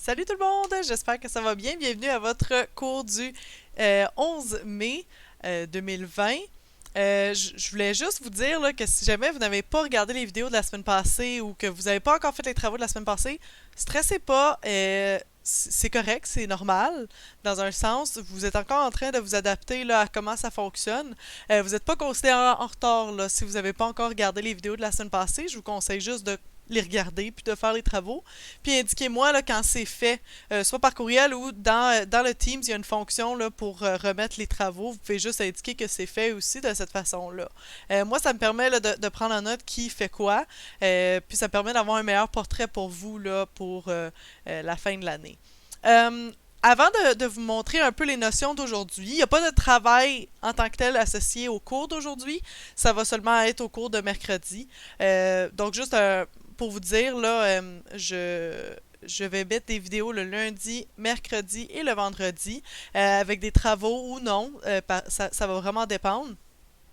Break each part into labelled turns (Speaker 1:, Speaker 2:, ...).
Speaker 1: Salut tout le monde, j'espère que ça va bien. Bienvenue à votre cours du 11 mai 2020. Je voulais juste vous dire là, que si jamais vous n'avez pas regardé les vidéos de la semaine passée ou que vous n'avez pas encore fait les travaux de la semaine passée, stressez pas, c'est correct, c'est normal. Dans un sens, vous êtes encore en train de vous adapter là, à comment ça fonctionne. Vous n'êtes pas considéré en retard là, si vous n'avez pas encore regardé les vidéos de la semaine passée. Je vous conseille juste de les regarder puis de faire les travaux. Puis indiquez-moi là, quand c'est fait, soit par courriel ou dans le Teams, il y a une fonction là, pour remettre les travaux. Vous pouvez juste indiquer que c'est fait aussi de cette façon-là. Moi, ça me permet là, de prendre en note qui fait quoi, puis ça me permet d'avoir un meilleur portrait pour vous là, pour la fin de l'année. Avant de vous montrer un peu les notions d'aujourd'hui, il n'y a pas de travail en tant que tel associé au cours d'aujourd'hui. Ça va seulement être au cours de mercredi. Donc, juste pour vous dire, là, je vais mettre des vidéos le lundi, mercredi et le vendredi, avec des travaux ou non. Ça va vraiment dépendre.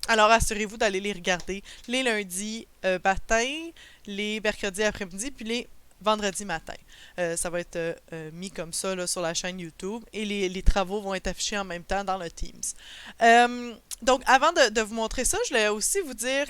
Speaker 1: Alors, assurez-vous d'aller les regarder les lundis matin, les mercredis après-midi, puis les vendredis matin. Ça va être mis comme ça là, sur la chaîne YouTube et les travaux vont être affichés en même temps dans le Teams. Donc, avant de vous montrer ça, je voulais aussi vous dire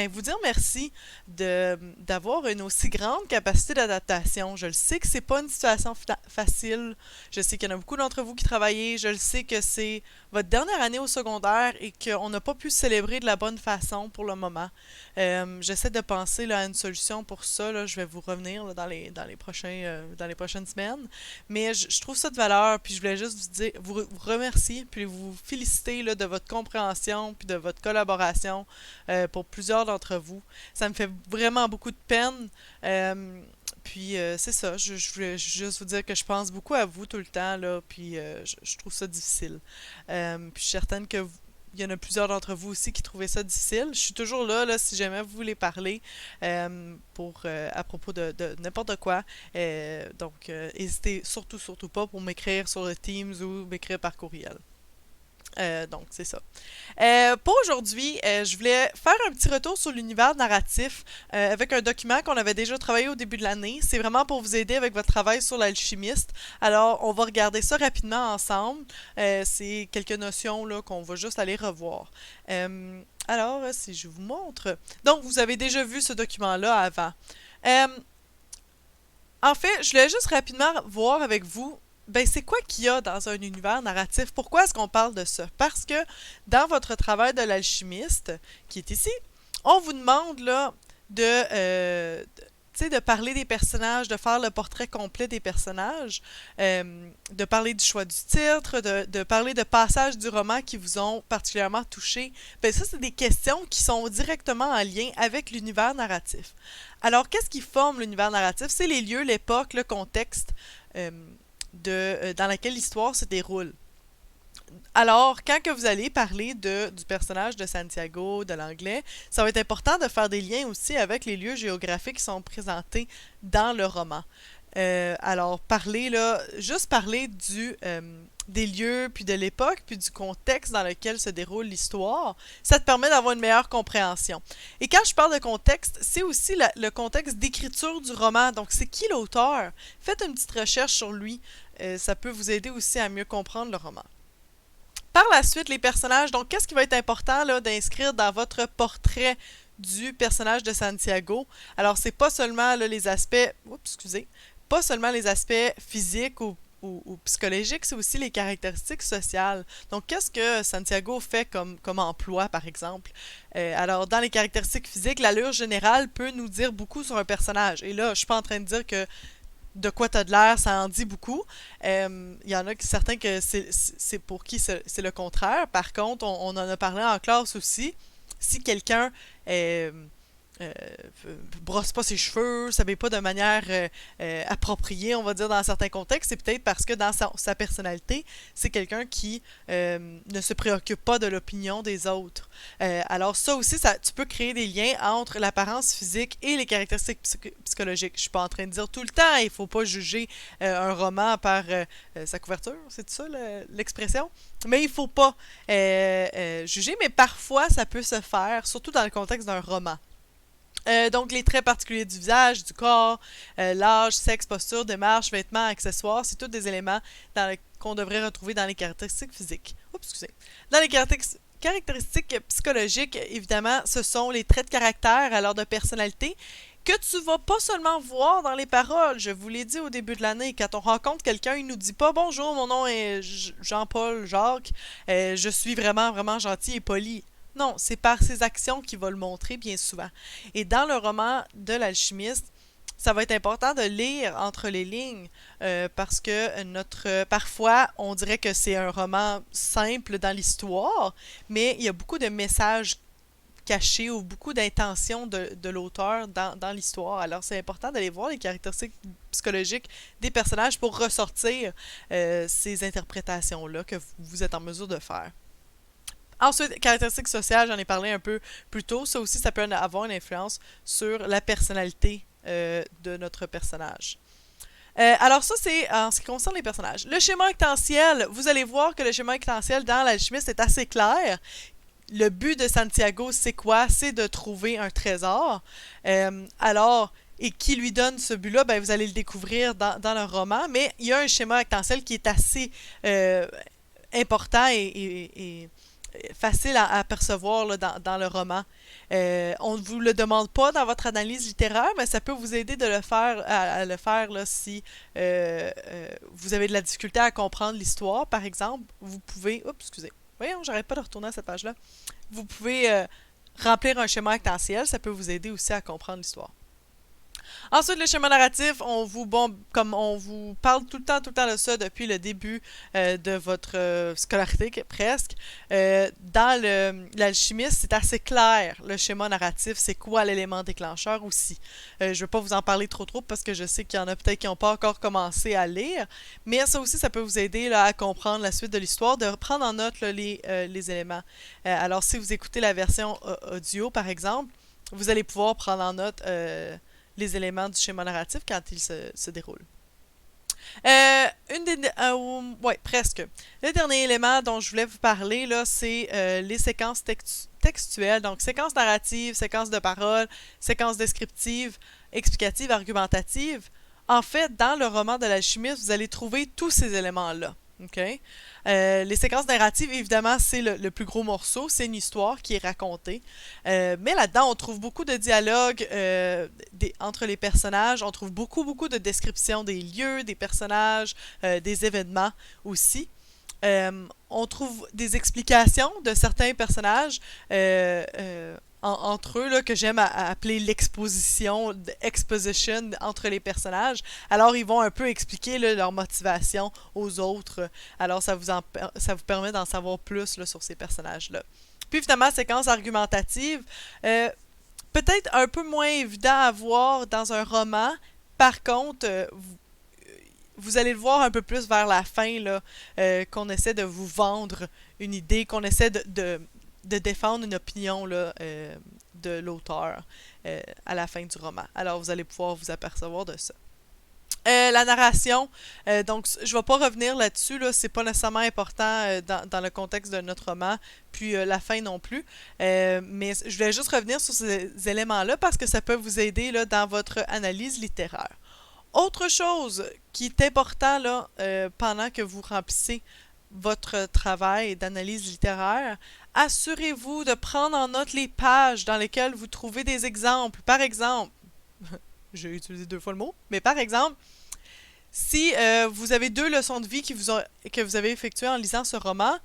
Speaker 1: vous dire merci d'avoir une aussi grande capacité d'adaptation. Je le sais que c'est pas une situation facile. Je sais qu'il y en a beaucoup d'entre vous qui travaillez. Je le sais que c'est votre dernière année au secondaire et qu'on n'a pas pu célébrer de la bonne façon pour le moment. J'essaie de penser là, à une solution pour ça. Là. Je vais vous revenir là, dans les prochaines semaines. Mais je trouve ça de valeur, puis je voulais juste vous dire, vous remercier, puis vous féliciter là, de votre compréhension, puis de votre collaboration pour plusieurs d'entre vous. Ça me fait vraiment beaucoup de peine. C'est ça, je voulais juste vous dire que je pense beaucoup à vous tout le temps, là, puis je trouve ça difficile. Puis je suis certaine que il y en a plusieurs d'entre vous aussi qui trouvaient ça difficile. Je suis toujours là, si jamais vous voulez parler à propos de n'importe quoi. N'hésitez surtout pas pour m'écrire sur le Teams ou m'écrire par courriel. Donc, c'est ça. Pour aujourd'hui, je voulais faire un petit retour sur l'univers narratif avec un document qu'on avait déjà travaillé au début de l'année. C'est vraiment pour vous aider avec votre travail sur l'alchimiste. Alors, on va regarder ça rapidement ensemble. C'est quelques notions là qu'on va juste aller revoir. Si je vous montre... Donc, vous avez déjà vu ce document-là avant. Euh, En fait, je voulais juste rapidement voir avec vous c'est quoi qu'il y a dans un univers narratif? Pourquoi est-ce qu'on parle de ça? Parce que dans votre travail de l'alchimiste, qui est ici, on vous demande là de parler des personnages, de faire le portrait complet des personnages, de parler du choix du titre, de parler de passages du roman qui vous ont particulièrement touché. Ça, c'est des questions qui sont directement en lien avec l'univers narratif. Alors, qu'est-ce qui forme l'univers narratif? C'est les lieux, l'époque, le contexte dans lequel l'histoire se déroule. Alors, quand que vous allez parler du personnage de Santiago, de l'anglais, ça va être important de faire des liens aussi avec les lieux géographiques qui sont présentés dans le roman. Juste parler des lieux, puis de l'époque, puis du contexte dans lequel se déroule l'histoire, ça te permet d'avoir une meilleure compréhension. Et quand je parle de contexte, c'est aussi le contexte d'écriture du roman. Donc, c'est qui l'auteur? Faites une petite recherche sur lui. Ça peut vous aider aussi à mieux comprendre le roman. Par la suite, les personnages. Donc, qu'est-ce qui va être important là, d'inscrire dans votre portrait du personnage de Santiago? Alors, c'est pas seulement là, les aspects... Oups, excusez. Pas seulement les aspects physiques ou psychologiques, c'est aussi les caractéristiques sociales. Donc, qu'est-ce que Santiago fait comme emploi, par exemple? Alors, dans les caractéristiques physiques, l'allure générale peut nous dire beaucoup sur un personnage. Et là, je suis pas en train de dire que de quoi t'as de l'air, ça en dit beaucoup. Il y en a certains que c'est pour qui c'est le contraire. Par contre, on en a parlé en classe aussi. Si quelqu'un euh, brosse pas ses cheveux, s'habille pas de manière appropriée, on va dire dans certains contextes, c'est peut-être parce que dans sa personnalité, c'est quelqu'un qui ne se préoccupe pas de l'opinion des autres. Alors ça aussi, tu peux créer des liens entre l'apparence physique et les caractéristiques psychologiques. Je suis pas en train de dire tout le temps, il faut pas juger un roman par sa couverture, c'est ça l'expression? Mais il faut pas juger, mais parfois ça peut se faire, surtout dans le contexte d'un roman. Donc, les traits particuliers du visage, du corps, l'âge, sexe, posture, démarche, vêtements, accessoires, c'est tous des éléments qu'on devrait retrouver dans les caractéristiques physiques. Oups, excusez. Dans les caractéristiques psychologiques, évidemment, ce sont les traits de caractère, alors de personnalité, que tu vas pas seulement voir dans les paroles. Je vous l'ai dit au début de l'année, quand on rencontre quelqu'un, il nous dit pas bonjour, mon nom est Jean-Paul Jacques, je suis vraiment, vraiment gentil et poli. Non, c'est par ses actions qu'il va le montrer bien souvent. Et dans le roman de l'alchimiste, ça va être important de lire entre les lignes parce que parfois on dirait que c'est un roman simple dans l'histoire, mais il y a beaucoup de messages cachés ou beaucoup d'intentions de l'auteur dans l'histoire. Alors c'est important d'aller voir les caractéristiques psychologiques des personnages pour ressortir ces interprétations-là que vous êtes en mesure de faire. Ensuite, caractéristiques sociales, j'en ai parlé un peu plus tôt. Ça aussi, ça peut avoir une influence sur la personnalité de notre personnage. Alors ça, c'est en ce qui concerne les personnages. Le schéma actantiel, vous allez voir que le schéma actantiel dans l'alchimiste est assez clair. Le but de Santiago, c'est quoi? C'est de trouver un trésor. Et qui lui donne ce but-là, ben, vous allez le découvrir dans le roman, mais il y a un schéma actantiel qui est assez important et facile à percevoir là, dans le roman. On ne vous le demande pas dans votre analyse littéraire, mais ça peut vous aider de le faire à le faire là, si vous avez de la difficulté à comprendre l'histoire, par exemple. Vous pouvez... Oups, excusez. Voyons, j'arrête pas de retourner à cette page-là. Vous pouvez remplir un schéma actantiel, ça peut vous aider aussi à comprendre l'histoire. Ensuite, le schéma narratif, comme on vous parle tout le temps de ça depuis le début de votre scolarité, presque. Dans l'alchimiste, c'est assez clair, le schéma narratif, c'est quoi l'élément déclencheur aussi. Je ne vais pas vous en parler trop parce que je sais qu'il y en a peut-être qui n'ont pas encore commencé à lire, mais ça aussi, ça peut vous aider là, à comprendre la suite de l'histoire, de prendre en note là, les éléments. Alors, si vous écoutez la version audio, par exemple, vous allez pouvoir prendre en note les éléments du schéma narratif quand il se déroule. Ouais, presque. Le dernier élément dont je voulais vous parler, là, c'est les séquences textuelles. Donc, séquences narratives, séquences de paroles, séquences descriptives, explicatives, argumentatives. En fait, dans le roman de l'alchimiste, vous allez trouver tous ces éléments-là. Okay? Les séquences narratives, évidemment, c'est le plus gros morceau. C'est une histoire qui est racontée. Mais là-dedans, on trouve beaucoup de dialogues entre les personnages. On trouve beaucoup de descriptions des lieux, des personnages, des événements aussi. On trouve des explications de certains personnages entre eux, là, que j'aime appeler l'exposition, exposition entre les personnages. Alors, ils vont un peu expliquer là, leur motivation aux autres. Alors, ça vous permet d'en savoir plus là, sur ces personnages-là. Puis, évidemment, séquence argumentative. Peut-être un peu moins évident à voir dans un roman. Par contre, vous allez le voir un peu plus vers la fin, là, qu'on essaie de vous vendre une idée, qu'on essaie de défendre une opinion là, de l'auteur à la fin du roman. Alors, vous allez pouvoir vous apercevoir de ça. La narration, donc je ne vais pas revenir là-dessus, là, c'est pas nécessairement important dans le contexte de notre roman, puis la fin non plus, mais je voulais juste revenir sur ces éléments-là parce que ça peut vous aider là, dans votre analyse littéraire. Autre chose qui est important là, pendant que vous remplissez votre travail d'analyse littéraire, assurez-vous de prendre en note les pages dans lesquelles vous trouvez des exemples. Par exemple, j'ai utilisé 2 fois le mot, mais par exemple, si vous avez 2 leçons de vie que vous avez effectuées en lisant ce roman,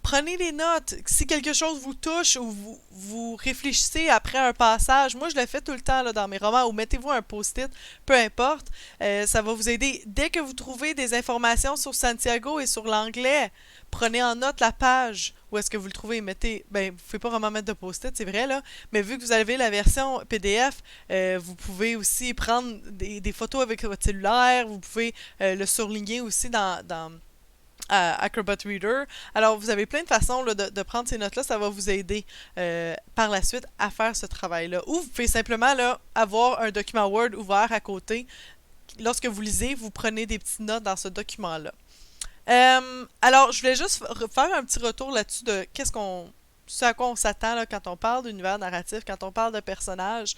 Speaker 1: prenez les notes. Si quelque chose vous touche ou vous réfléchissez après un passage, moi je le fais tout le temps là, dans mes romans, ou mettez-vous un post-it, peu importe, ça va vous aider. Dès que vous trouvez des informations sur Santiago et sur l'anglais, prenez en note la page où est-ce que vous le trouvez. Vous ne pouvez pas vraiment mettre de post-it, c'est vrai, là, mais vu que vous avez la version PDF, vous pouvez aussi prendre des photos avec votre cellulaire, vous pouvez le surligner aussi dans Acrobat Reader. Alors, vous avez plein de façons là, de prendre ces notes-là. Ça va vous aider par la suite à faire ce travail-là. Ou vous pouvez simplement là, avoir un document Word ouvert à côté. Lorsque vous lisez, vous prenez des petites notes dans ce document-là. Alors, je voulais juste faire un petit retour là-dessus de qu'est-ce qu'on ce à quoi on s'attend là, quand on parle d'univers narratif, quand on parle de personnages.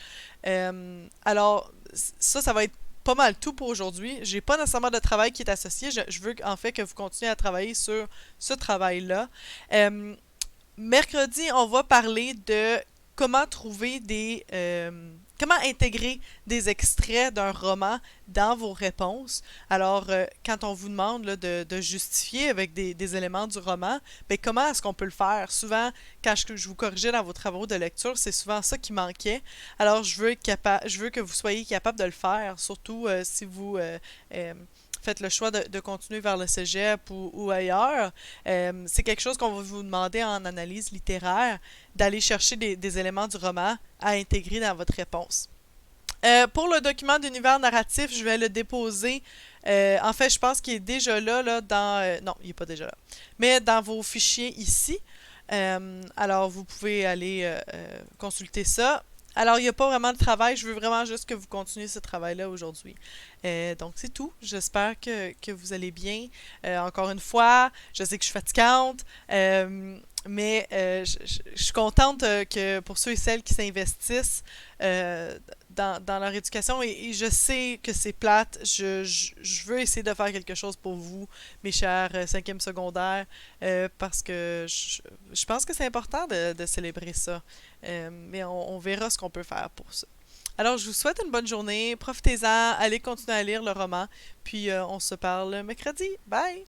Speaker 1: Alors, ça va être pas mal tout pour aujourd'hui. J'ai pas nécessairement de travail qui est associé. Je veux en fait que vous continuez à travailler sur ce travail-là. Euh, Mercredi, on va parler de comment trouver comment intégrer des extraits d'un roman dans vos réponses. Alors, quand on vous demande là, de justifier avec des éléments du roman, ben, comment est-ce qu'on peut le faire? Souvent, quand je vous corrigeais dans vos travaux de lecture, c'est souvent ça qui manquait. Alors, je veux que vous soyez capable de le faire, surtout si vous faites le choix de continuer vers le cégep ou ailleurs. C'est quelque chose qu'on va vous demander en analyse littéraire, d'aller chercher des éléments du roman à intégrer dans votre réponse. Pour le document d'univers narratif, je vais le déposer. En fait, je pense qu'il est déjà là dans... non, il n'est pas déjà là. Mais dans vos fichiers ici. Alors, vous pouvez aller consulter ça. Alors, il n'y a pas vraiment de travail. Je veux vraiment juste que vous continuiez ce travail-là aujourd'hui. Donc, c'est tout. J'espère que vous allez bien. Encore une fois, je sais que je suis fatigante, mais je suis contente que pour ceux et celles qui s'investissent dans leur éducation, et je sais que c'est plate. Je veux essayer de faire quelque chose pour vous, mes chers cinquièmes secondaires, parce que je pense que c'est important de célébrer ça. Mais on verra ce qu'on peut faire pour ça. Alors, je vous souhaite une bonne journée. Profitez-en. Allez continuer à lire le roman. Puis, on se parle mercredi. Bye!